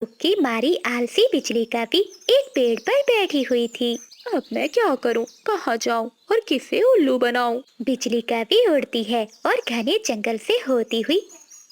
की मारी आलसी बिजली का भी एक पेड़ पर बैठी हुई थी। अब मैं क्या करूं, कहाँ जाऊं और किसे उल्लू बनाऊं? बिजली का भी उड़ती है और घने जंगल से होती हुई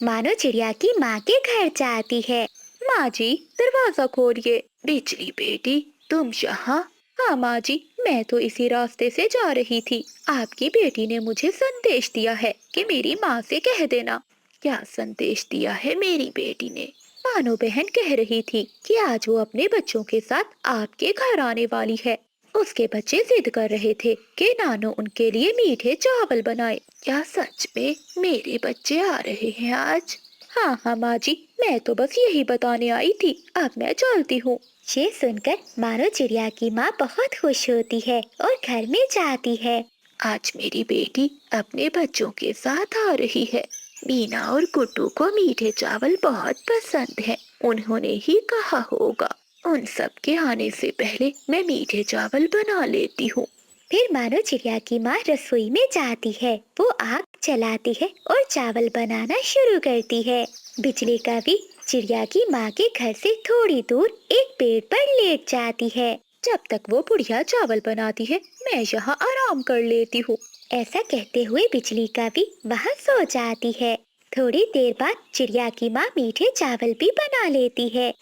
मानो चिड़िया की माँ के घर जाती है। माँ जी, दरवाजा खोलिए। बिजली बेटी, तुम यहाँ? हाँ माँ जी, मैं तो इसी रास्ते से जा रही थी। आपकी बेटी ने मुझे संदेश दिया है कि मेरी माँ से कह देना। क्या संदेश दिया है मेरी बेटी ने? मानो बहन कह रही थी कि आज वो अपने बच्चों के साथ आपके घर आने वाली है। उसके बच्चे जिद कर रहे थे कि नानो उनके लिए मीठे चावल बनाए। क्या सच में मेरे बच्चे आ रहे हैं आज? हाँ हाँ माँ जी, मैं तो बस यही बताने आई थी। अब मैं चलती हूँ। ये सुनकर मानो चिड़िया की माँ बहुत खुश होती है और घर में जाती है। आज मेरी बेटी अपने बच्चों के साथ आ रही है। मीना और गुड्डू को मीठे चावल बहुत पसंद है। उन्होंने ही कहा होगा। उन सब के आने से पहले मैं मीठे चावल बना लेती हूँ। फिर मानो चिड़िया की माँ रसोई में जाती है। वो आग जलाती है और चावल बनाना शुरू करती है। बिजली का भी चिड़िया की माँ के घर से थोड़ी दूर एक पेड़ पर लेट जाती है। जब तक वो बुढ़िया चावल बनाती है, मैं यहाँ आराम कर लेती हूँ। ऐसा कहते हुए बिजली का भी वहाँ सो जाती है। थोड़ी देर बाद चिड़िया की माँ मीठे चावल भी बना लेती है।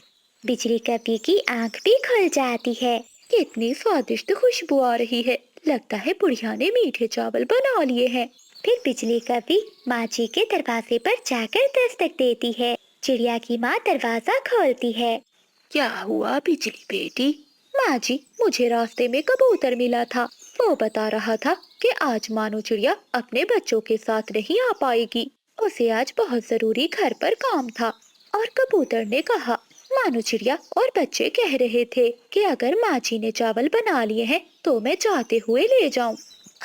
बिजली कपी की आंख भी खुल जाती है। कितनी स्वादिष्ट खुशबू आ रही है। लगता है बुढ़िया ने मीठे चावल बना लिए हैं। फिर बिजली कपी माँ जी के दरवाजे पर जाकर दस्तक देती है। चिड़िया की माँ दरवाजा खोलती है। क्या हुआ बिजली बेटी? माँ जी, मुझे रास्ते में कबूतर मिला था। वो बता रहा था कि आज मानो चिड़िया अपने बच्चों के साथ नहीं आ पाएगी। उसे आज बहुत जरूरी घर पर काम था। और कबूतर ने कहा, मानो चिड़िया और बच्चे कह रहे थे कि अगर माँ जी ने चावल बना लिए हैं तो मैं जाते हुए ले जाऊं।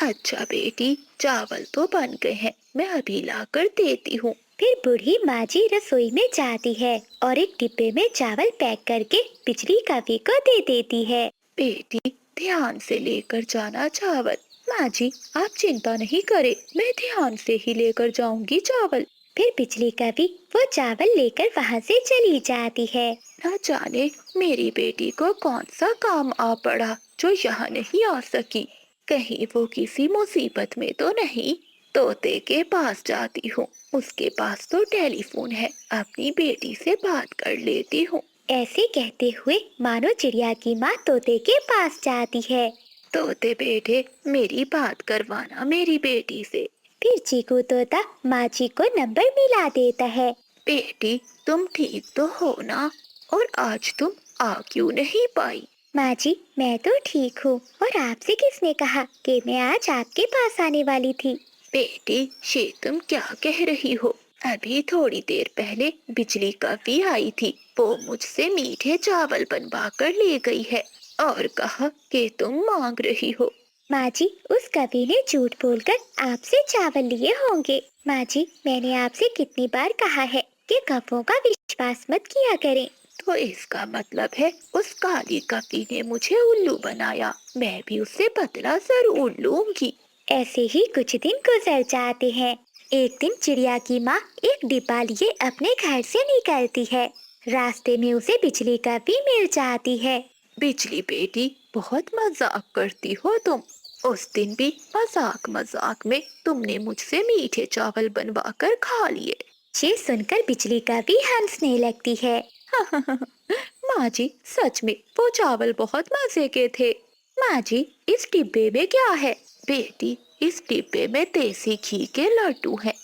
अच्छा बेटी, चावल तो बन गए हैं, मैं अभी लाकर देती हूँ। फिर बूढ़ी माँ जी रसोई में जाती है और एक डिब्बे में चावल पैक करके बिजली कपी को दे देती है। बेटी, ध्यान से लेकर जाना चावल। माँ जी, आप चिंता नहीं करें, मैं ध्यान से ही लेकर जाऊंगी चावल। फिर बिजली कपी वो चावल लेकर वहाँ से चली जाती है। न जाने मेरी बेटी को कौन सा काम आ पड़ा जो यहाँ नहीं आ सकी। कहीं वो किसी मुसीबत में तो नहीं। तोते के पास जाती हूँ, उसके पास तो टेलीफोन है। अपनी बेटी से बात कर लेती हूँ। ऐसे कहते हुए मानो चिड़िया की माँ तोते के पास जाती है। तोते बेटे, मेरी बात करवाना मेरी बेटी से। फिर चीकू तोता माँ जी को नंबर मिला देता है। बेटी, तुम ठीक तो हो ना? और आज तुम आ क्यों नहीं पाई? माँ जी, मैं तो ठीक हूँ। और आपसे किसने कहा कि मैं आज आपके पास आने वाली थी? बेटी, ये तुम क्या कह रही हो? अभी थोड़ी देर पहले बिजली कभी आई थी। वो मुझसे मीठे चावल बनवा कर ले गई है और कहा कि तुम मांग रही हो। माँ जी, उस कवि ने झूठ बोलकर आपसे चावल लिए होंगे। माँ जी, मैंने आपसे कितनी बार कहा है कि कौवों का विश्वास मत किया करें। तो इसका मतलब है उस काली कपी ने मुझे उल्लू बनाया। मैं भी उससे बदला जरूर लूंगी। ऐसे ही कुछ दिन गुजर जाते हैं। एक दिन चिड़िया की माँ एक डिब्बा लिए अपने घर से निकलती है। रास्ते में उसे बिजली कपी मिल जाती है। बिजली बेटी, बहुत मजाक करती हो तुम। उस दिन भी मजाक मजाक में तुमने मुझसे मीठे चावल बनवा कर खा लिए। ये सुनकर बिजली कपी हंसने लगती है। माँ जी, सच में वो चावल बहुत मजे के थे। माँ जी, इस डिब्बे में क्या है? बेटी, इस डिब्बे में देसी घी के लड्डू हैं।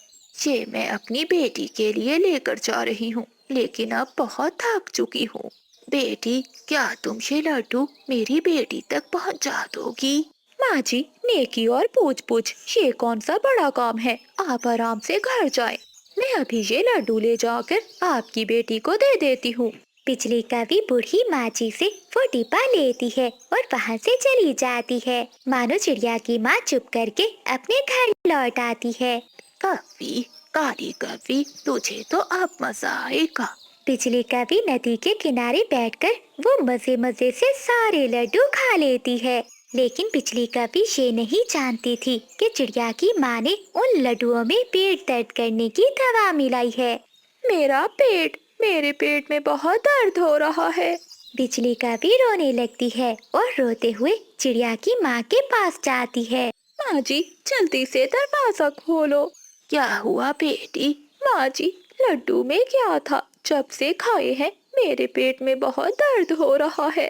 ये मैं अपनी बेटी के लिए लेकर जा रही हूँ, लेकिन अब बहुत थक चुकी हूँ। बेटी, क्या तुम ये लड्डू मेरी बेटी तक पहुँचा दोगी? माँ जी, नेकी और पूछ पूछ, ये कौन सा बड़ा काम है? आप आराम से घर जाएं। मैं अभी ये लड्डू ले जाकर आपकी बेटी को दे देती हूँ। बिजली कपी बूढ़ी माँ जी से वो डिब्बा लेती है और वहाँ से चली जाती है। मानो चिड़िया की माँ चुप करके अपने घर लौट आती है। कभी, काली कभी, तुझे तो अब मजा आएगा। बिजली कपी नदी के किनारे बैठकर वो मजे मजे से सारे लड्डू खा लेती है। लेकिन बिजली कपी ये नहीं जानती थी कि चिड़िया की माँ ने उन लड्डुओं में पेट दर्द करने की दवा मिलाई है। मेरा पेट, मेरे पेट में बहुत दर्द हो रहा है। बिजली का भी रोने लगती है और रोते हुए चिड़िया की माँ के पास जाती है। माँ जी, जल्दी से दरवाजा खोलो। क्या हुआ बेटी? माँ जी, लड्डू में क्या था? जब से खाए हैं मेरे पेट में बहुत दर्द हो रहा है।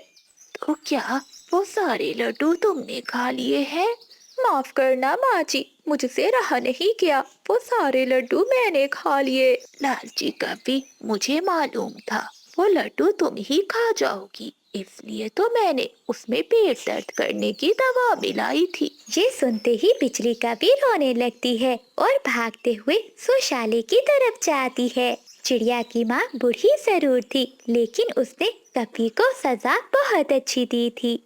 तो क्या वो सारे लड्डू तुमने खा लिए हैं? माफ करना माँ जी, मुझसे रहा नहीं गया, वो सारे लड्डू मैंने खा लिए। लालची कभी, मुझे मालूम था वो लड्डू तुम ही खा जाओगी, इसलिए तो मैंने उसमें पेट दर्द करने की दवा मिलाई थी। ये सुनते ही बिजली का भी रोने लगती है और भागते हुए शौचालय की तरफ जाती है। चिड़िया की माँ बूढ़ी जरूर थी, लेकिन उसने कपी को सजा बहुत अच्छी दी थी।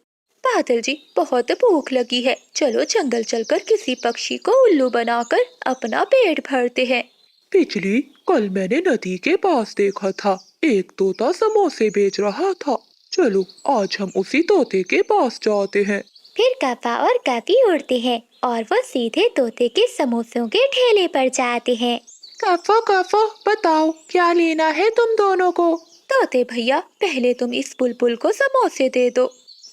बादल जी, बहुत भूख लगी है, चलो जंगल चलकर किसी पक्षी को उल्लू बनाकर अपना पेट भरते हैं। बिजली, कल मैंने नदी के पास देखा था, एक तोता समोसे बेच रहा था। चलो आज हम उसी तोते के पास जाते हैं। फिर कपा और कपी उड़ते हैं और वो सीधे तोते के समोसों के ठेले पर जाते हैं। कफो कफो, बताओ क्या लेना है तुम दोनों को? तोते भैया, पहले तुम इस बुलबुल को समोसे दे दो।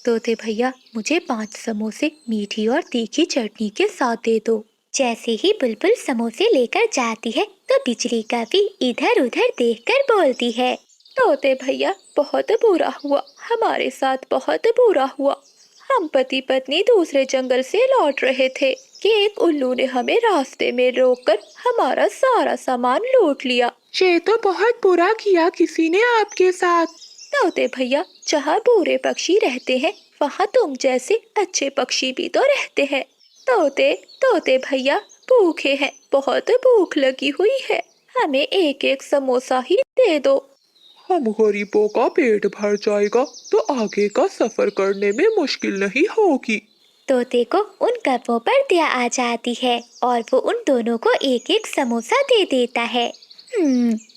तोते भैया, मुझे 5 समोसे मीठी और तीखी चटनी के साथ दे दो। जैसे ही बुलबुल समोसे लेकर जाती है तो बिजली का भी इधर उधर देखकर बोलती है। तोते भैया, बहुत बुरा हुआ, हमारे साथ बहुत बुरा हुआ। हम पति पत्नी दूसरे जंगल से लौट रहे थे कि एक उल्लू ने हमें रास्ते में रोककर हमारा सारा सामान लूट लिया। ये तो बहुत बुरा किया किसी ने आपके साथ। तोते भैया, जहाँ बुरे पक्षी रहते हैं वहाँ तुम जैसे अच्छे पक्षी भी तो रहते हैं। तोते तोते भैया, भूखे हैं, बहुत भूख लगी हुई है, हमें एक एक समोसा ही दे दो। हम गरीबों का पेट भर जाएगा तो आगे का सफर करने में मुश्किल नहीं होगी। तोते को उन कपों पर दया आ जाती है और वो उन दोनों को एक एक समोसा दे देता है।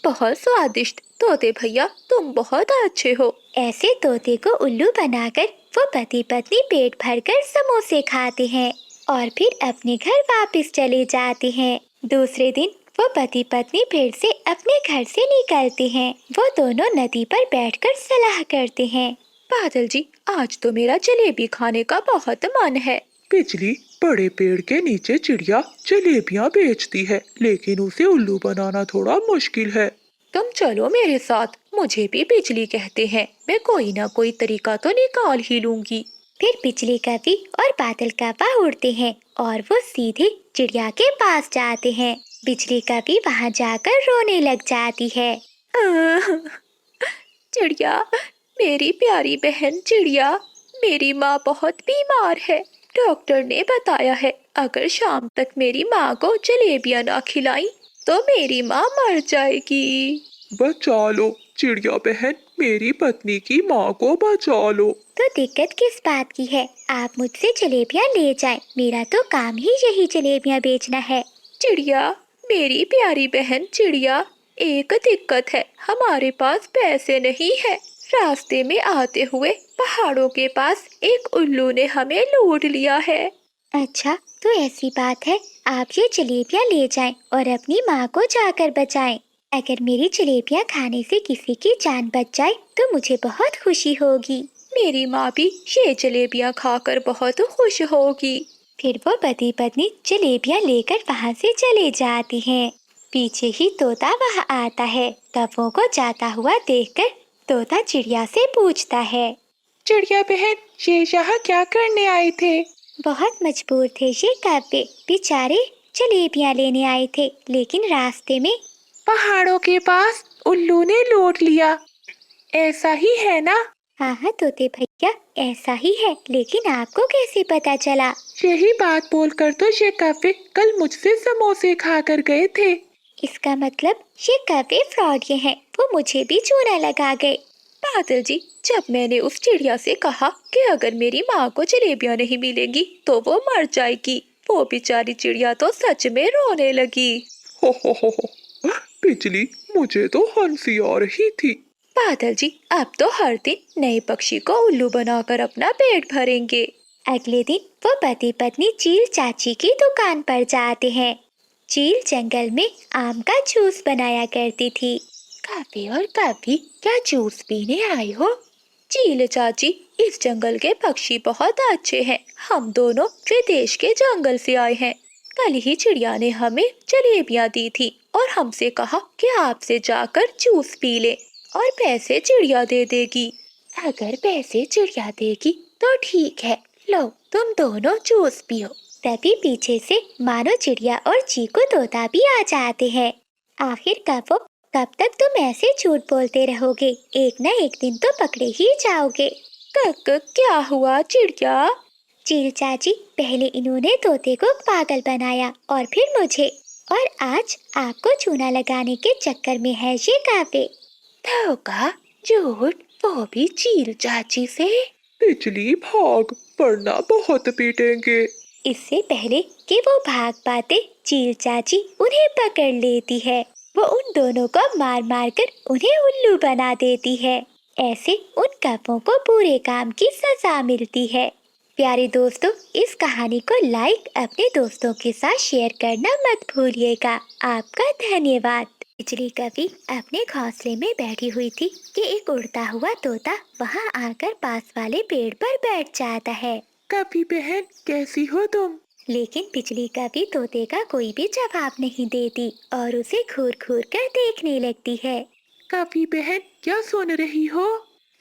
बहुत स्वादिष्ट। तोते भैया, तुम बहुत अच्छे हो। ऐसे तोते को उल्लू बनाकर वो पति पत्नी पेट भरकर समोसे खाते हैं और फिर अपने घर वापस चले जाते हैं। दूसरे दिन वो पति पत्नी फिर से अपने घर से निकलते हैं। वो दोनों नदी पर बैठकर सलाह करते हैं। बादल जी, आज तो मेरा जलेबी खाने का बहुत मन है। बिजली, बड़े पेड़ के नीचे चिड़िया जलेबियां बेचती है, लेकिन उसे उल्लू बनाना थोड़ा मुश्किल है। तुम चलो मेरे साथ, मुझे भी बिजली कहते हैं, मैं कोई ना कोई तरीका तो निकाल ही लूंगी। फिर बिजली कवि और बादल कव्वा उड़ते हैं और वो सीधे चिड़िया के पास जाते हैं। बिजली कवि वहाँ जाकर रोने लग जाती है। चिड़िया, मेरी प्यारी बहन चिड़िया, मेरी माँ बहुत बीमार है। डॉक्टर ने बताया है अगर शाम तक मेरी माँ को जलेबियाँ ना खिलाई तो मेरी माँ मर जाएगी। बचा लो चिड़िया बहन, मेरी पत्नी की माँ को बचा लो। तो दिक्कत किस बात की है? आप मुझसे जलेबियाँ ले जाएं, मेरा तो काम ही यही जलेबियाँ बेचना है। चिड़िया, मेरी प्यारी बहन चिड़िया, एक दिक्कत है, हमारे पास पैसे नहीं है। रास्ते में आते हुए पहाड़ों के पास एक उल्लू ने हमें लूट लिया है। अच्छा, तो ऐसी बात है, आप ये जलेबियाँ ले जाएं और अपनी माँ को जाकर बचाएं। अगर मेरी जलेबियाँ खाने से किसी की जान बच जाए तो मुझे बहुत खुशी होगी। मेरी माँ भी ये जलेबियाँ खाकर बहुत खुश होगी। फिर वो पति पत्नी जलेबियाँ लेकर वहाँ से चले जाती हैं। पीछे ही तोता वहाँ आता है। कौवों को जाता हुआ देखकर तोता चिड़िया से पूछता है, चिड़िया बहन, ये यहाँ क्या करने आए थे? बहुत मजबूर थे ये कौवे, बेचारे जलेबियाँ लेने आए थे, लेकिन रास्ते में पहाड़ों के पास उल्लू ने लूट लिया, ऐसा ही है ना? हाँ हाँ तोते भैया, ऐसा ही है, लेकिन आपको कैसे पता चला? यही बात बोलकर तो ये कौवे कल मुझसे समोसे खाकर गए थे। इसका मतलब ये कौवे फ्रॉड हैं, वो मुझे भी चूना लगा गए। बादल जी, जब मैंने उस चिड़िया से कहा कि अगर मेरी माँ को जलेबियाँ नहीं मिलेंगी तो वो मर जाएगी, वो बेचारी चिड़िया तो सच में रोने लगी। हो, बिजली, मुझे तो हंसी आ रही थी। बादल जी, अब तो हर दिन नए पक्षी को उल्लू बनाकर अपना पेट भरेंगे। अगले दिन वो पति पत्नी चील चाची की दुकान पर जाते हैं। चील जंगल में आम का जूस बनाया करती थी। काफी और काफी, क्या जूस पीने आए हो? चील चाची, इस जंगल के पक्षी बहुत अच्छे हैं। हम दोनों विदेश के जंगल से आए हैं। कल ही चिड़िया ने हमें जलेबियां दी थी और हमसे कहा कि आपसे जाकर जूस पी ले और पैसे चिड़िया दे देगी। अगर पैसे चिड़िया देगी तो ठीक है, लो तुम दोनों जूस पियो। तभी पीछे से मानो चिड़िया और चीकू तोता भी आ जाते हैं। आखिर कब तक तुम ऐसे झूठ बोलते रहोगे? एक न एक दिन तो पकड़े ही जाओगे। कक क्या हुआ चिड़िया? चील चाची, पहले इन्होंने तोते को पागल बनाया और फिर मुझे, और आज आपको चूना लगाने के चक्कर में है ये काफे। धोखा, झूठ, वो भी चील चाची से। बिजली भाग, वरना बहुत पीटेंगे। इससे पहले कि वो भाग पाते, चील चाची उन्हें पकड़ लेती है। वो उन दोनों को मार मार कर उन्हें उल्लू बना देती है। ऐसे उन कपों को पूरे काम की सजा मिलती है। प्यारे दोस्तों, इस कहानी को लाइक, अपने दोस्तों के साथ शेयर करना मत भूलिएगा। आपका धन्यवाद। बिजली कभी अपने घोंसले में बैठी हुई थी कि एक उड़ता हुआ तोता वहां आकर पास वाले पेड़ पर बैठ जाता है। कभी बहन, कैसी हो तुम? लेकिन बिजली कभी तोते का कोई भी जवाब नहीं देती और उसे घूर घूर कर देखने लगती है। कभी बहन, क्या सुन रही हो?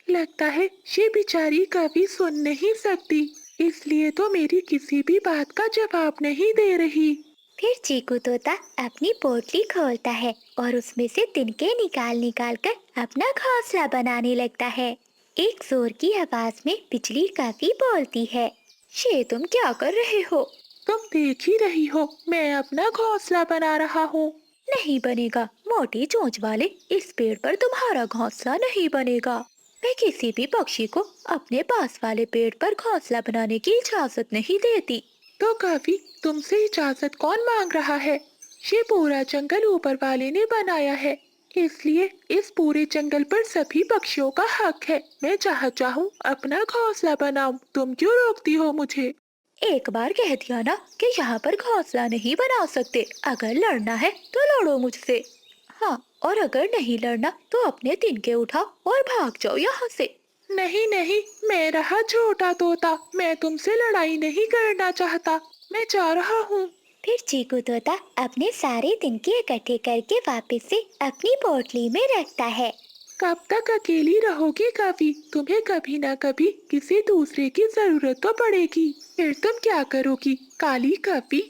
लगता है ये बेचारी कभी सुन नहीं सकती, इसलिए तो मेरी किसी भी बात का जवाब नहीं दे रही। फिर चीकू तोता अपनी पोटली खोलता है और उसमें से तिनके निकाल निकाल कर अपना घोंसला बनाने लगता है। एक जोर की आवाज में बिजली कभी बोलती है, ये तुम क्या कर रहे हो? तुम देख ही रही हो, मैं अपना घोंसला बना रहा हूँ। नहीं बनेगा, मोटी चोंच वाले, इस पेड़ पर तुम्हारा घोंसला नहीं बनेगा। मैं किसी भी पक्षी को अपने पास वाले पेड़ पर घोंसला बनाने की इजाजत नहीं देती। तो कभी तुमसे इजाजत कौन मांग रहा है? ये पूरा जंगल ऊपर वाले ने बनाया है, इसलिए इस पूरे जंगल पर सभी पक्षियों का हक है। मैं जहाँ चाहूँ अपना घोंसला बनाऊं, तुम क्यों रोकती हो मुझे? एक बार कह दिया ना कि यहाँ पर घोंसला नहीं बना सकते। अगर लड़ना है तो लड़ो मुझसे। हाँ, और अगर नहीं लड़ना तो अपने तिनके उठाओ और भाग जाओ यहाँ से। नहीं नहीं, मैं रहा छोटा तोता, मैं तुमसे लड़ाई नहीं करना चाहता, मैं जा रहा हूँ। फिर चीकू तोता अपने सारे तिनके इकट्ठे करके वापस से अपनी पोटली में रखता है। कब तक अकेली रहोगी कभी? तुम्हें कभी ना कभी किसी दूसरे की जरूरत तो पड़ेगी, फिर तुम क्या करोगी काली कभी?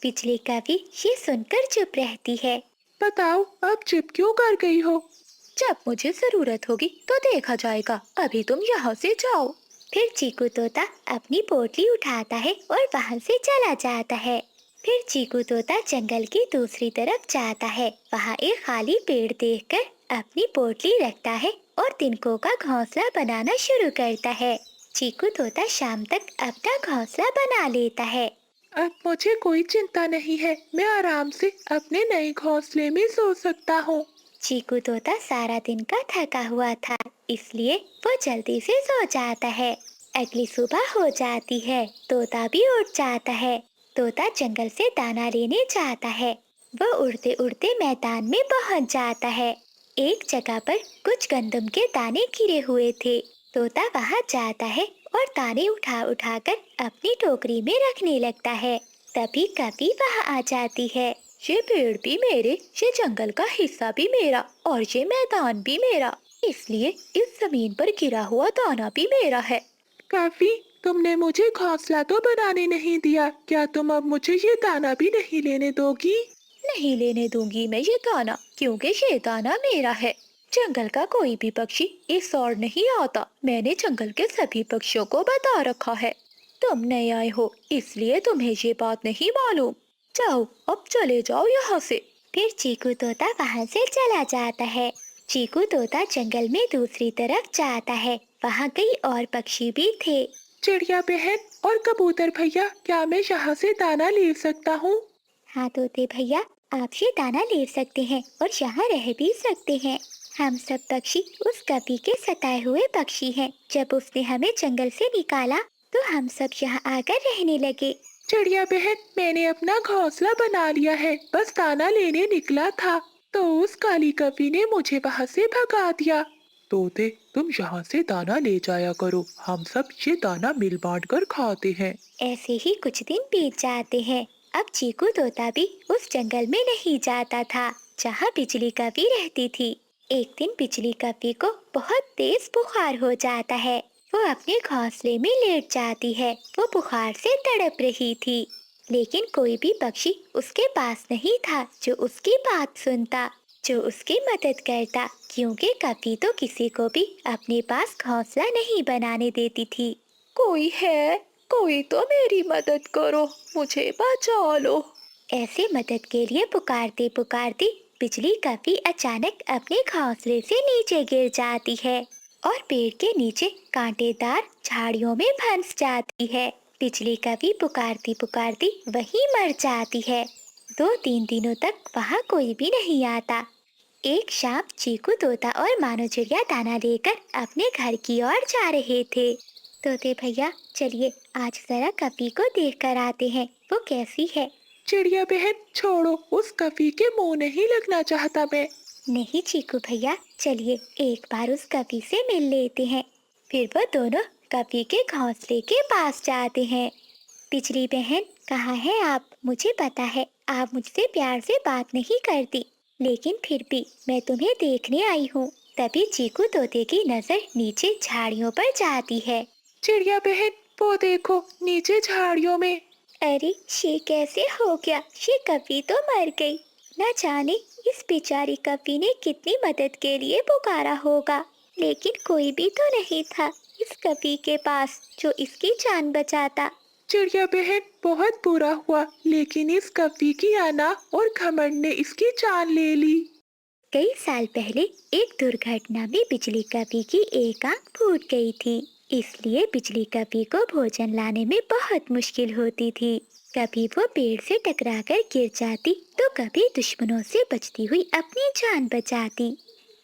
बिजली कभी ये सुनकर चुप रहती है। बताओ, अब चुप क्यों कर गई हो? जब मुझे जरूरत होगी तो देखा जाएगा, अभी तुम यहाँ से जाओ। फिर चीकू तोता अपनी पोटली उठाता है और वहाँ से चला जाता है। फिर चीकू तोता जंगल की दूसरी तरफ जाता है। वहाँ एक खाली पेड़ देखकर अपनी पोटली रखता है और तिनकों का घोंसला बनाना शुरू करता है। चीकू तोता शाम तक अपना घोंसला बना लेता है। अब मुझे कोई चिंता नहीं है, मैं आराम से अपने नए घोंसले में सो सकता हूँ। चीकू तोता सारा दिन का थका हुआ था, इसलिए वो जल्दी से सो जाता है। अगली सुबह हो जाती है, तोता भी उठ जाता है। तोता जंगल से दाना लेने जाता है। वो उड़ते उड़ते मैदान में पहुंच जाता है। एक जगह पर कुछ गंदम के दाने गिरे हुए थे। तोता वहां जाता है और दाने उठा उठा कर अपनी टोकरी में रखने लगता है। तभी कभी वहां आ जाती है। ये पेड़ भी मेरे, ये जंगल का हिस्सा भी मेरा और ये मैदान भी मेरा, इसलिए इस जमीन पर गिरा हुआ दाना भी मेरा है। काफी, तुमने मुझे घोंसला तो बनाने नहीं दिया, क्या तुम अब मुझे ये दाना भी नहीं लेने दोगी? नहीं लेने दूंगी मैं ये दाना, क्योंकि ये दाना मेरा है। जंगल का कोई भी पक्षी इस ओर नहीं आता। मैंने जंगल के सभी पक्षियों को बता रखा है। तुम नए आए हो, इसलिए तुम्हें ये बात नहीं मालूम। जाओ, अब चले जाओ यहाँ से। फिर चीकू तोता वहाँ से चला जाता है। चीकू तोता जंगल में दूसरी तरफ जाता है। वहाँ कई और पक्षी भी थे। चिड़िया बहन और कबूतर भैया, क्या मैं यहाँ से दाना ले सकता हूँ? हाँ तोते भैया, आप ये दाना ले सकते हैं और यहाँ रह भी सकते हैं। हम सब पक्षी उस कपी के सताए हुए पक्षी हैं। जब उसने हमें जंगल से निकाला तो हम सब यहाँ आकर रहने लगे। चिड़िया बहन, मैंने अपना घोंसला बना लिया है, बस दाना लेने निकला था। तो उस काली कवि ने मुझे वहां से भगा दिया। तोते, तुम यहाँ से दाना ले जाया करो, हम सब ये दाना मिल बांट कर खाते हैं। ऐसे ही कुछ दिन बीत जाते हैं। अब चीकू तोता भी उस जंगल में नहीं जाता था जहाँ बिजली कवि रहती थी। एक दिन बिजली कवि को बहुत तेज बुखार हो जाता है। वो अपने घोंसले में लेट जाती है। वो बुखार से तड़प रही थी, लेकिन कोई भी पक्षी उसके पास नहीं था जो उसकी बात सुनता, जो उसकी मदद करता, क्योंकि कवि तो किसी को भी अपने पास घोंसला नहीं बनाने देती थी। कोई है? कोई तो मेरी मदद करो, मुझे बचा लो। ऐसे मदद के लिए पुकारते पुकारते बिजली कवि अचानक अपने घोंसले से नीचे गिर जाती है और पेड़ के नीचे कांटेदार झाड़ियों में फंस जाती है। बिजली कवि पुकारती पुकारती वहीं मर जाती है। 2-3 दिनों तक वहाँ कोई भी नहीं आता। एक शाम चीकू तोता और मानो चिड़िया दाना लेकर अपने घर की ओर जा रहे थे। तोते भैया, चलिए आज जरा कवि को देख कर आते हैं, वो कैसी है। चिड़िया बहन, छोड़ो, उस कवि के मुंह नहीं लगना चाहता मैं। नहीं चीकू भैया, चलिए एक बार उस कवि से मिल लेते हैं। फिर वो दोनों कवि के घोंसले के पास जाते हैं। बिजली बहन, कहाँ हैं आप? मुझे पता है आप मुझसे प्यार से बात नहीं करती, लेकिन फिर भी मैं तुम्हें देखने आई हूँ। तभी चीकू तोते की नजर नीचे झाड़ियों पर जाती है। चिड़िया बहन, वो देखो नीचे झाड़ियों में। अरे ये कैसे हो गया? ये कवि तो मर गई। न जाने इस बेचारी कवि ने कितनी मदद के लिए पुकारा होगा, लेकिन कोई भी तो नहीं था इस कवि के पास जो इसकी जान बचाता। चिड़िया बहन, बहुत बुरा हुआ, लेकिन इस कवि की आना और घमंड ने इसकी जान ले ली। कई साल पहले एक दुर्घटना में बिजली कवि की एक आंख फूट गई थी। इसलिए बिजली कवि को भोजन लाने में बहुत मुश्किल होती थी। कभी वो पेड़ से टकराकर गिर जाती तो कभी दुश्मनों से बचती हुई अपनी जान बचाती।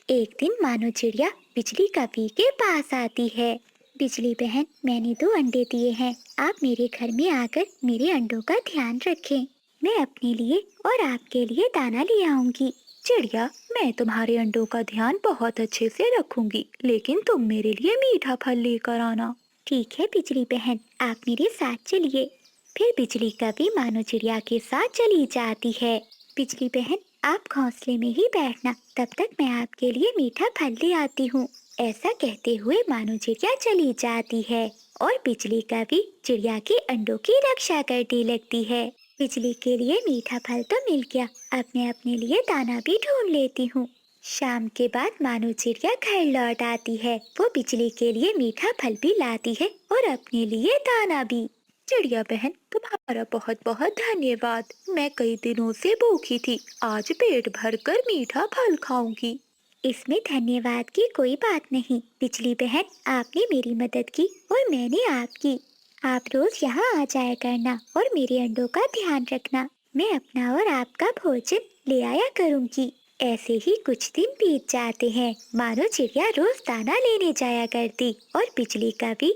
एक दिन मानो चिड़िया बिजली कवि के पास आती है। बिजली बहन, मैंने 2 अंडे दिए हैं, आप मेरे घर में आकर मेरे अंडों का ध्यान रखें। मैं अपने लिए और आपके लिए दाना ले आऊंगी। चिड़िया, मैं तुम्हारे अंडों का ध्यान बहुत अच्छे से रखूंगी, लेकिन तुम मेरे लिए मीठा फल लेकर आना। ठीक है बिजली बहन, आप मेरे साथ चलिए। फिर बिजली कवि मानो चिड़िया के साथ चली जाती है। बिजली बहन, आप घोंसले में ही बैठना, तब तक मैं आपके लिए मीठा फल ले आती हूँ। ऐसा कहते हुए मानो चिड़िया चली जाती है और बिजली कवि चिड़िया के अंडों की रक्षा करने लगती है। बिजली के लिए मीठा फल तो मिल गया, अब मैं अपने लिए दाना भी ढूंढ लेती हूँ। शाम के बाद मानो चिड़िया घर लौट आती है। वो बिजली के लिए मीठा फल भी लाती है और अपने लिए दाना भी। चिड़िया बहन, तुम्हारा बहुत बहुत धन्यवाद। मैं कई दिनों से भूखी थी, आज पेट भरकर मीठा फल खाऊंगी। इसमें धन्यवाद की कोई बात नहीं बिजली बहन, आपने मेरी मदद की और मैंने आपकी। आप रोज यहाँ आ जाया करना और मेरे अंडों का ध्यान रखना। मैं अपना और आपका भोजन ले आया करूँगी। ऐसे ही कुछ दिन बीत जाते हैं। मानो चिड़िया रोज दाना लेने जाया करती और बिजली कवि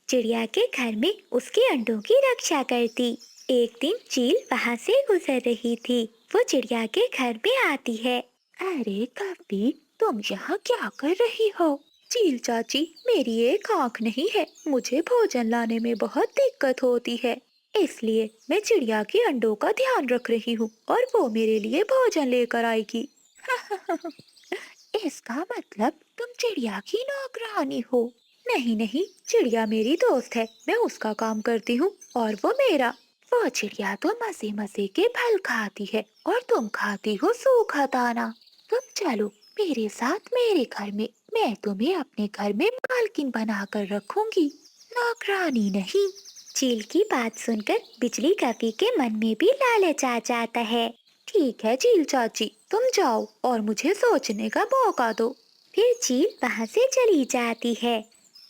चिड़िया के घर में उसके अंडों की रक्षा करती। एक दिन चील वहाँ से गुजर रही थी। वो चिड़िया के घर में आती है। अरे कवि, तुम यहाँ क्या कर रही हो? चील चाची, मेरी एक आँख नहीं है, मुझे भोजन लाने में बहुत दिक्कत होती है, इसलिए मैं चिड़िया के अंडों का ध्यान रख रही हूँ और वो मेरे लिए भोजन लेकर आएगी। इसका मतलब तुम चिड़िया की नौकरानी हो? नहीं नहीं, चिड़िया मेरी दोस्त है, मैं उसका काम करती हूँ और वो मेरा। वो चिड़िया तो मजे मजे के फल खाती है और तुम खाती हो सूखा दाना। तुम चलो मेरे साथ मेरे घर में, मैं तुम्हें अपने घर में मालकिन बनाकर रखूंगी, नौकरानी नहीं। चील की बात सुनकर बिजली कवि के मन में भी लालच आ जाता है। ठीक है चील चाची, तुम जाओ और मुझे सोचने का मौका दो। फिर चील वहाँ से चली जाती है।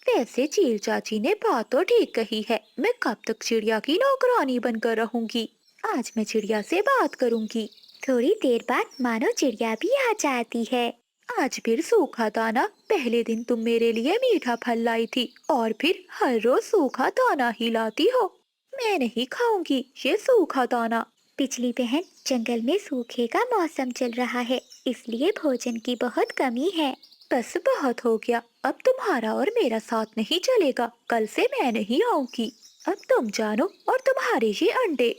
वैसे चील चाची ने बात तो ठीक कही है, मैं कब तक चिड़िया की नौकरानी बनकर रहूंगी? आज मैं चिड़िया से बात करूंगी। थोड़ी देर बाद मानो चिड़िया भी आ जाती है। आज फिर सूखा दाना, पहले दिन तुम मेरे लिए मीठा फल लाई थी और फिर हर रोज सूखा दाना ही लाती हो। मैं नहीं खाऊंगी ये सूखा दाना, बिजली बहन, जंगल में सूखे का मौसम चल रहा है, इसलिए भोजन की बहुत कमी है। बस बहुत हो गया, अब तुम्हारा और मेरा साथ नहीं चलेगा। कल से मैं नहीं आऊंगी। अब तुम जानो और तुम्हारे ये अंडे।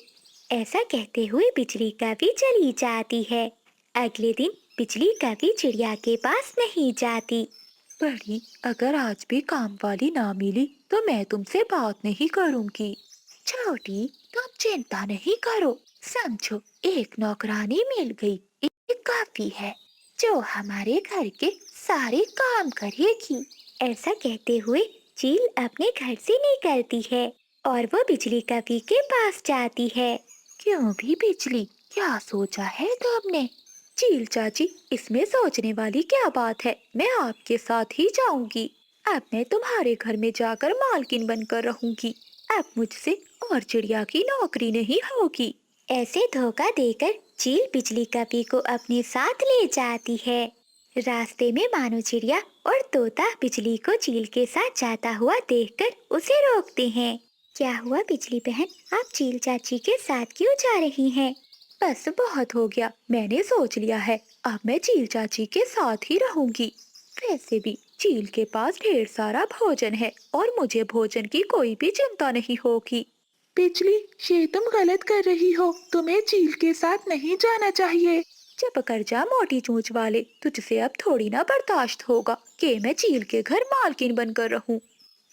ऐसा कहते हुए बिजली कभी चली जाती है। अगले दिन बिजली कभी चिड़िया के पास नहीं जाती। बड़ी, अगर आज भी काम वाली ना मिली तो मैं तुमसे बात नहीं करूंगी। छोटी, तुम चिंता नहीं करो। समझो, एक नौकरानी मिल गई, एक काफी है, जो हमारे घर के सारे काम करेगी। ऐसा कहते हुए चील अपने घर से निकलती है और वो बिजली कभी के पास जाती है। क्यों भी बिजली, क्या सोचा है तुमने? चील चाची, इसमें सोचने वाली क्या बात है? मैं आपके साथ ही जाऊंगी। अब मैं तुम्हारे घर में जाकर मालकिन बनकर रहूंगी। अब मुझसे और चिड़िया की नौकरी नहीं होगी। ऐसे धोखा देकर चील बिजली कभी को अपने साथ ले जाती है। रास्ते में मानो चिड़िया और तोता बिजली को चील के साथ जाता हुआ देखकर उसे रोकते हैं। क्या हुआ बिजली बहन, आप चील चाची के साथ क्यों जा रही हैं? बस बहुत हो गया, मैंने सोच लिया है, अब मैं चील चाची के साथ ही रहूंगी। वैसे भी चील के पास ढेर सारा भोजन है और मुझे भोजन की कोई भी चिंता नहीं होगी। बिजली, ये तुम गलत कर रही हो, तुम्हें चील के साथ नहीं जाना चाहिए। चुप कर जा मोटी चोंच वाले, तुझसे अब थोड़ी ना बर्दाश्त होगा कि मैं चील के घर मालकिन बनकर रहूं।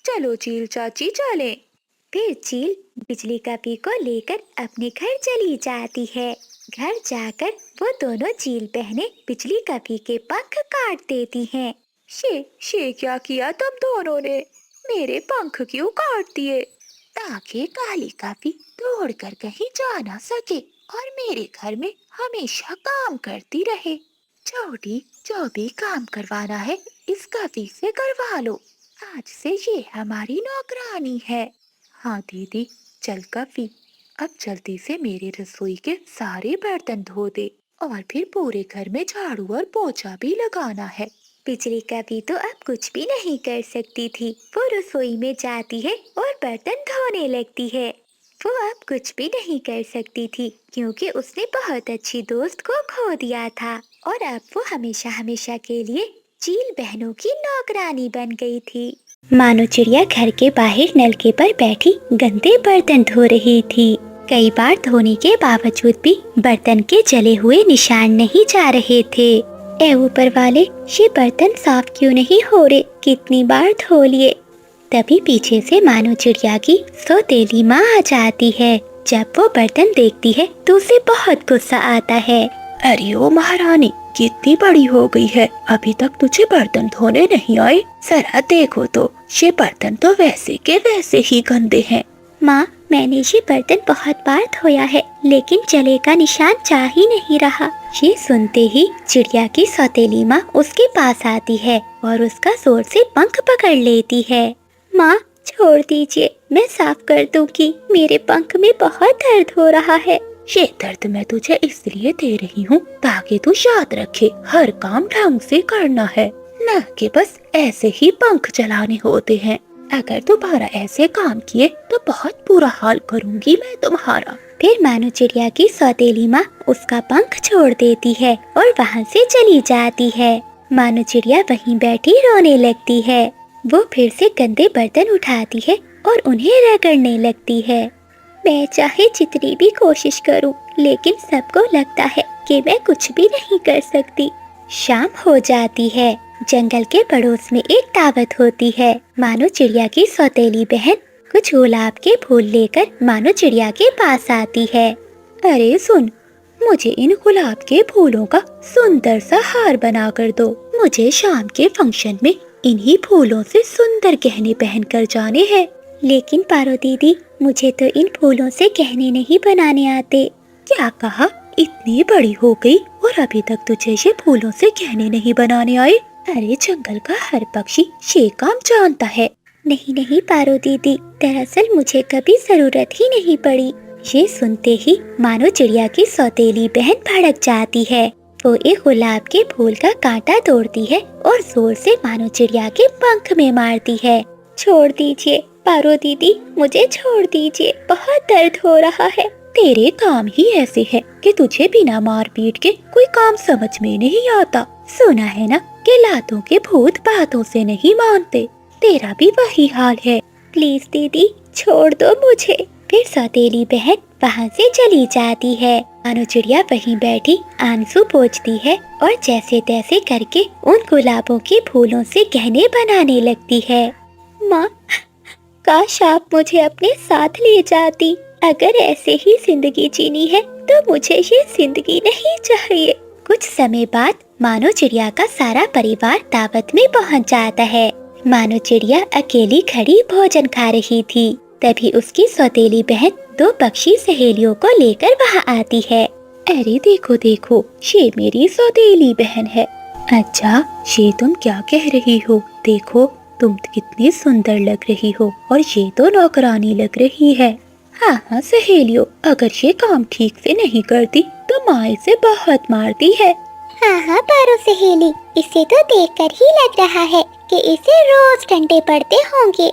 चलो चील चाची, चलें। फिर चील बिजली कभी को लेकर अपने घर चली जाती है। घर जाकर वो दोनों चील बहनें बिजली कभी के पंख काट देती हैं। शे क्या किया तुम दोनों ने? मेरे पंख क्यों काट दिए? ताकि काली कभी दौड़ कर कहीं जा ना सके और मेरे घर में हमेशा काम करती रहे। छोटी, जो भी काम करवाना है इस कभी से करवा लो। आज से ये हमारी नौकरानी है। हाँ दीदी, चल कभी, अब जल्दी से मेरे रसोई के सारे बर्तन धो दे और फिर पूरे घर में झाड़ू और पोछा भी लगाना है। बिजली कभी तो अब कुछ भी नहीं कर सकती थी। वो रसोई में जाती है और बर्तन धोने लगती है। वो अब कुछ भी नहीं कर सकती थी क्योंकि उसने बहुत अच्छी दोस्त को खो दिया था और अब वो हमेशा हमेशा के लिए चील बहनों की नौकरानी बन गई थी। मानो चिड़िया घर के बाहर नलके पर बैठी गंदे बर्तन धो रही थी। कई बार धोने के बावजूद भी बर्तन के जले हुए निशान नहीं जा रहे थे। ए ऊपर वाले, ये बर्तन साफ क्यों नहीं हो रहे? कितनी बार धो लिए। तभी पीछे से मानो चिड़िया की सौतेली माँ आ जाती है। जब वो बर्तन देखती है तो उसे बहुत गुस्सा आता है। अरे ओ महारानी, कितनी बड़ी हो गई है, अभी तक तुझे बर्तन धोने नहीं आए? जरा देखो तो, ये बर्तन तो वैसे के वैसे ही गंदे हैं। माँ, मैंने ये बर्तन बहुत बार धोया है लेकिन जले का निशान जा ही नहीं रहा। ये सुनते ही चिड़िया की सौतेली माँ उसके पास आती है और उसका जोर से पंख पकड़ लेती है। माँ, छोड़ दीजिए, मैं साफ कर दूंगी, मेरे पंख में बहुत दर्द हो रहा है। ये दर्द मैं तुझे इसलिए दे रही हूँ ताकि तू याद रखे, हर काम ढंग से करना है, न कि बस ऐसे ही पंख चलाने होते हैं। अगर दोबारा ऐसे काम किए तो बहुत बुरा हाल करूँगी मैं तुम्हारा। फिर मानो चिड़िया की सौतेली माँ उसका पंख छोड़ देती है और वहाँ से चली जाती है। मानो चिड़िया वहीं बैठी रोने लगती है। वो फिर से गंदे बर्तन उठाती है और उन्हें रगड़ने लगती है। मैं चाहे जितनी भी कोशिश करूं, लेकिन सबको लगता है कि मैं कुछ भी नहीं कर सकती। शाम हो जाती है। जंगल के पड़ोस में एक दावत होती है। मानो चिड़िया की सौतेली बहन कुछ गुलाब के फूल लेकर मानो चिड़िया के पास आती है। अरे सुन, मुझे इन गुलाब के फूलों का सुंदर सा हार बना कर दो। मुझे शाम के फंक्शन में इन्हीं फूलों से सुंदर गहने पहन कर जाने हैं। लेकिन पारो दीदी, मुझे तो इन फूलों से गहने नहीं बनाने आते। क्या कहा? इतनी बड़ी हो गई और अभी तक तुझे ये फूलों से गहने नहीं बनाने आए? अरे जंगल का हर पक्षी ये काम जानता है। नहीं नहीं पारो दीदी, दरअसल मुझे कभी जरूरत ही नहीं पड़ी। ये सुनते ही मानो चिड़िया की सौतेली बहन भड़क जाती है। वो एक गुलाब के फूल का कांटा तोड़ती है और जोर से मानो चिड़िया के पंख में मारती है। छोड़ दीजिए पारो दीदी, मुझे छोड़ दीजिए, बहुत दर्द हो रहा है। तेरे काम ही ऐसे है कि तुझे बिना मार पीट के कोई काम समझ में नहीं आता। सुना है ना कि लातों के भूत बातों से नहीं मानते, तेरा भी वही हाल है। प्लीज दीदी छोड़ दो मुझे। फिर सौतेली बहन वहाँ से चली जाती है। मानो चिड़िया वहीं बैठी आंसू पोंछती है और जैसे तैसे करके उन गुलाबों के फूलों से गहने बनाने लगती है। माँ, काश आप मुझे अपने साथ ले जाती। अगर ऐसे ही जिंदगी जीनी है तो मुझे ये जिंदगी नहीं चाहिए। कुछ समय बाद मानो चिड़िया का सारा परिवार दावत में पहुंच जाता है। मानो चिड़िया अकेली खड़ी भोजन खा रही थी। तभी उसकी सौतेली बहन 2 पक्षी सहेलियों को लेकर वहाँ आती है। अरे देखो देखो, ये मेरी सौतेली बहन है। अच्छा, ये तुम क्या कह रही हो? देखो तुम कितनी सुंदर लग रही हो और ये तो नौकरानी लग रही है। हाँ हाँ सहेलियों, अगर ये काम ठीक से नहीं करती तो माँ इसे बहुत मारती है। हाँ हाँ पारो सहेली, इसे तो देखकर ही लग रहा है कि इसे रोज डंडे पड़ते होंगे।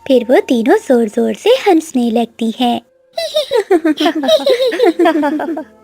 फिर वो तीनों जोर जोर से हंसने लगती हैं।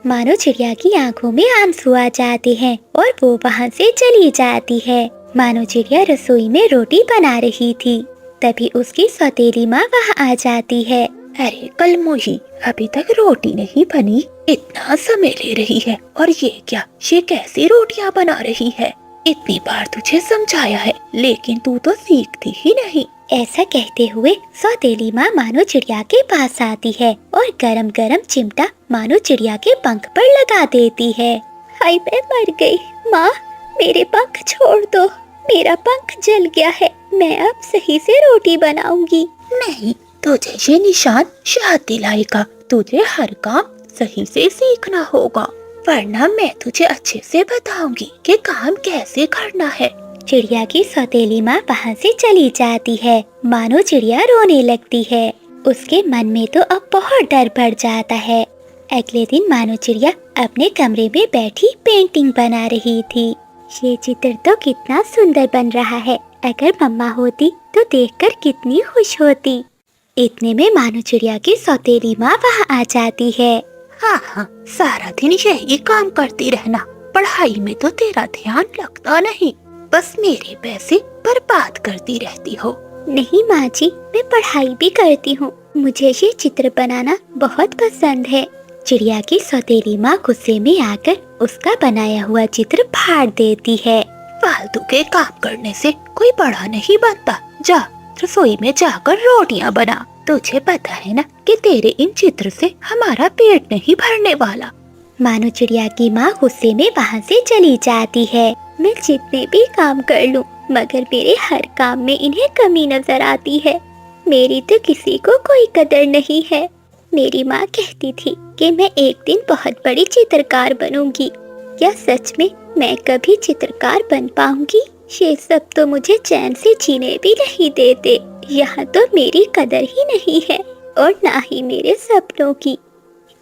मानो चिड़िया की आंखों में आंसू आ जाते हैं और वो वहाँ से चली जाती है। मानो चिड़िया रसोई में रोटी बना रही थी। तभी उसकी सौतेली माँ वहाँ आ जाती है। अरे कलमोही, अभी तक रोटी नहीं बनी, इतना समय ले रही है। और ये क्या, ये कैसी रोटियां बना रही है? इतनी बार तुझे समझाया है लेकिन तू तो सीखती ही नहीं। ऐसा कहते हुए सौतेली माँ मानो चिड़िया के पास आती है और गरम गरम चिमटा मानो चिड़िया के पंख पर लगा देती है। हाय मैं मर गई। माँ, मेरे पंख छोड़ दो, मेरा पंख जल गया है। मैं अब सही से रोटी बनाऊंगी। नहीं, तुझे ये निशान याद दिलाएगा। तुझे हर काम सही से सीखना होगा, वरना मैं तुझे अच्छे से बताऊंगी कि काम कैसे करना है। चिड़िया की सौतेली माँ वहाँ से चली जाती है। मानो चिड़िया रोने लगती है। उसके मन में तो अब बहुत डर बढ़ जाता है। अगले दिन मानो चिड़िया अपने कमरे में बैठी पेंटिंग बना रही थी। ये चित्र तो कितना सुंदर बन रहा है। अगर मम्मा होती तो देखकर कितनी खुश होती। इतने में मानो चिड़िया की सौतेली माँ वहाँ आ जाती है। हाँ हाँ, सारा दिन यही काम करती रहना, पढ़ाई में तो तेरा ध्यान लगता नहीं, बस मेरे पैसे बर्बाद करती रहती हो। नहीं माँ जी, मैं पढ़ाई भी करती हूँ। मुझे ये चित्र बनाना बहुत पसंद है। चिड़िया की सौतेली माँ गुस्से में आकर उसका बनाया हुआ चित्र फाड़ देती है। फालतू के काम करने से कोई बड़ा नहीं बनता। जा रसोई में जाकर रोटियां बना। तुझे पता है ना कि तेरे इन चित्र से हमारा पेट नहीं भरने वाला। मानो चिड़िया की माँ गुस्से में वहाँ से चली जाती है। मैं जितने भी काम कर लूं, मगर मेरे हर काम में इन्हें कमी नजर आती है। मेरी तो किसी को कोई कदर नहीं है। मेरी माँ कहती थी कि मैं एक दिन बहुत बड़ी चित्रकार बनूंगी। क्या सच में मैं कभी चित्रकार बन पाऊंगी? ये सब तो मुझे चैन से जीने भी नहीं देते। यहाँ तो मेरी कदर ही नहीं है और ना ही मेरे सपनों की।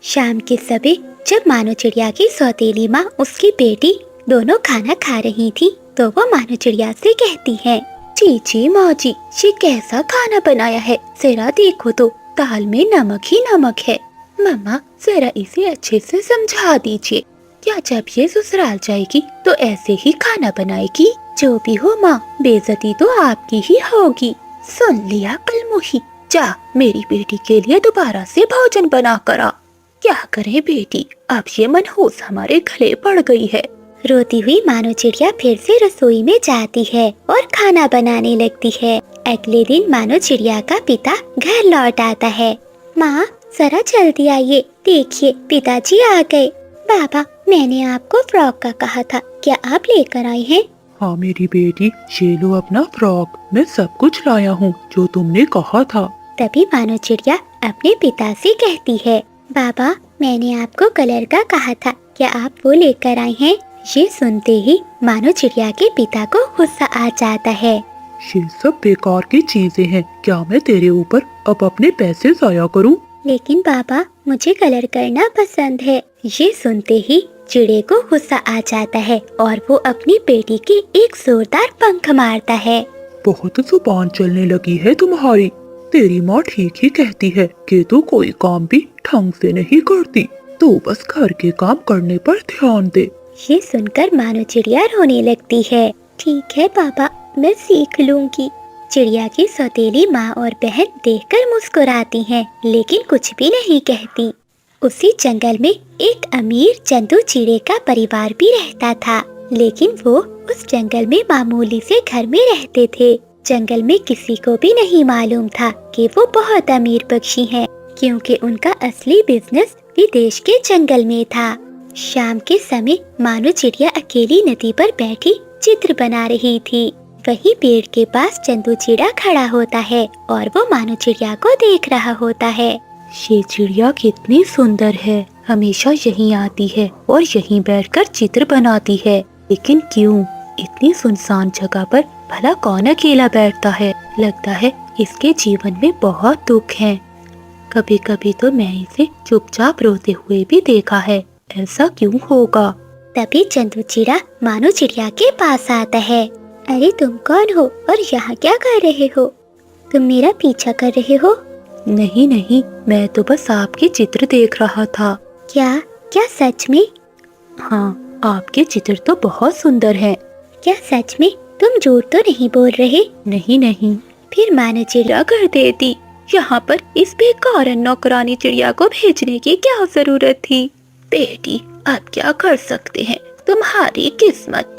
शाम के समय जब मानो चिड़िया की सौतेली माँ उसकी बेटी दोनों खाना खा रही थी तो वो मानो चिड़िया से कहती है, जी माँ जी, ये कैसा खाना बनाया है, जरा देखो तो, दाल में नमक ही नमक है। मम्मा जरा इसे अच्छे से समझा दीजिए। क्या जब ये ससुराल जाएगी तो ऐसे ही खाना बनाएगी? जो भी हो माँ, बेइज्जती तो आपकी ही होगी। सुन लिया कलमुही, जा मेरी बेटी के लिए दोबारा से भोजन बना कर आ। क्या करें बेटी, अब ये मनहूस हमारे गले पड़ गई है। रोती हुई मानो चिड़िया फिर से रसोई में जाती है और खाना बनाने लगती है। अगले दिन मानो चिड़िया का पिता घर लौट आता है। माँ जरा जल्दी आइए, देखिए पिताजी आ गए। बाबा, मैंने आपको फ्रॉक का कहा था, क्या आप लेकर आए हैं? हाँ मेरी बेटी, ये लो अपना फ्रॉक, मैं सब कुछ लाया हूँ जो तुमने कहा था। तभी मानो चिड़िया अपने पिता से कहती है, बाबा मैंने आपको कलर का कहा था, क्या आप वो लेकर आए हैं? ये सुनते ही मानो चिड़िया के पिता को गुस्सा आ जाता है। ये सब बेकार की चीजें हैं, क्या मैं तेरे ऊपर अब अपने पैसे जाया करूं? लेकिन बाबा मुझे कलर करना पसंद है। ये सुनते ही चिड़े को गुस्सा आ जाता है और वो अपनी बेटी के एक जोरदार पंख मारता है। बहुत जुबान चलने लगी है तुम्हारी। तेरी माँ ठीक ही कहती है कि तू कोई काम भी ढंग से नहीं करती, तो बस घर के काम करने पर ध्यान दे। ये सुनकर मानो चिड़िया रोने लगती है। ठीक है पापा, मैं सीख लूंगी। चिड़िया की सौतेली माँ और बहन देखकर मुस्कुराती हैं, लेकिन कुछ भी नहीं कहती। उसी जंगल में एक अमीर चंदू चिड़े का परिवार भी रहता था, लेकिन वो उस जंगल में मामूली से घर में रहते थे। जंगल में किसी को भी नहीं मालूम था कि वो बहुत अमीर पक्षी हैं, क्योंकि उनका असली बिजनेस विदेश के जंगल में था। शाम के समय मानो चिड़िया अकेली नदी पर बैठी चित्र बना रही थी। वहीं पेड़ के पास चंदू चिड़ा खड़ा होता है और वो मानो चिड़िया को देख रहा होता है। ये चिड़िया कितनी सुंदर है, हमेशा यहीं आती है और यहीं बैठकर चित्र बनाती है, लेकिन क्यों इतनी सुनसान जगह पर भला कौन अकेला बैठता है? लगता है इसके जीवन में बहुत दुख हैं। कभी कभी तो मैं इसे चुपचाप रोते हुए भी देखा है, ऐसा क्यों होगा? तभी चंदू चिड़ा मानो चिड़िया के पास आता है। अरे तुम कौन हो और यहाँ क्या कर रहे हो? तुम मेरा पीछा कर रहे हो? नहीं नहीं, मैं तो बस आपके चित्र देख रहा था। क्या क्या सच में? हाँ, आपके चित्र तो बहुत सुंदर हैं। क्या सच में? तुम झूठ तो नहीं बोल रहे? नहीं नहीं। फिर मानो चिड़िया कर देती, यहाँ पर इस बेकार नौकरानी चिड़िया को भेजने की क्या जरूरत थी? बेटी, आप क्या कर सकते हैं, तुम्हारी किस्मत।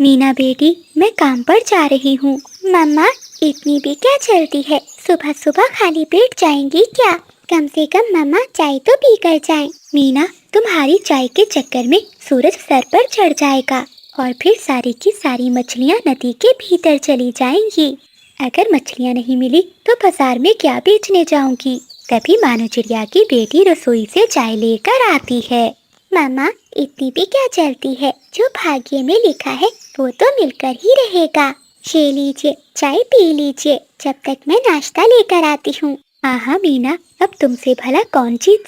मीना बेटी, मैं काम पर जा रही हूँ। मम्मा, इतनी भी क्या जल्दी है? सुबह सुबह खाली पेट जाएंगी क्या? कम से कम मम्मा चाय तो पी कर जाएं। मीना, तुम्हारी चाय के चक्कर में सूरज सर पर चढ़ जाएगा और फिर सारी की सारी मछलियाँ नदी के भीतर चली जाएंगी। अगर मछलियाँ नहीं मिली तो बाजार में क्या बेचने जाऊंगी? तभी मानो चिड़िया की बेटी रसोई से चाय लेकर आती है। मामा, इतनी भी क्या जल्दी है? जो भाग्य में लिखा है वो तो मिलकर ही रहेगा। ये लीजिए, चाय पी लीजिए, जब तक मैं नाश्ता लेकर आती हूँ। हाँ हाँ मीना, अब तुमसे भला कौन चीज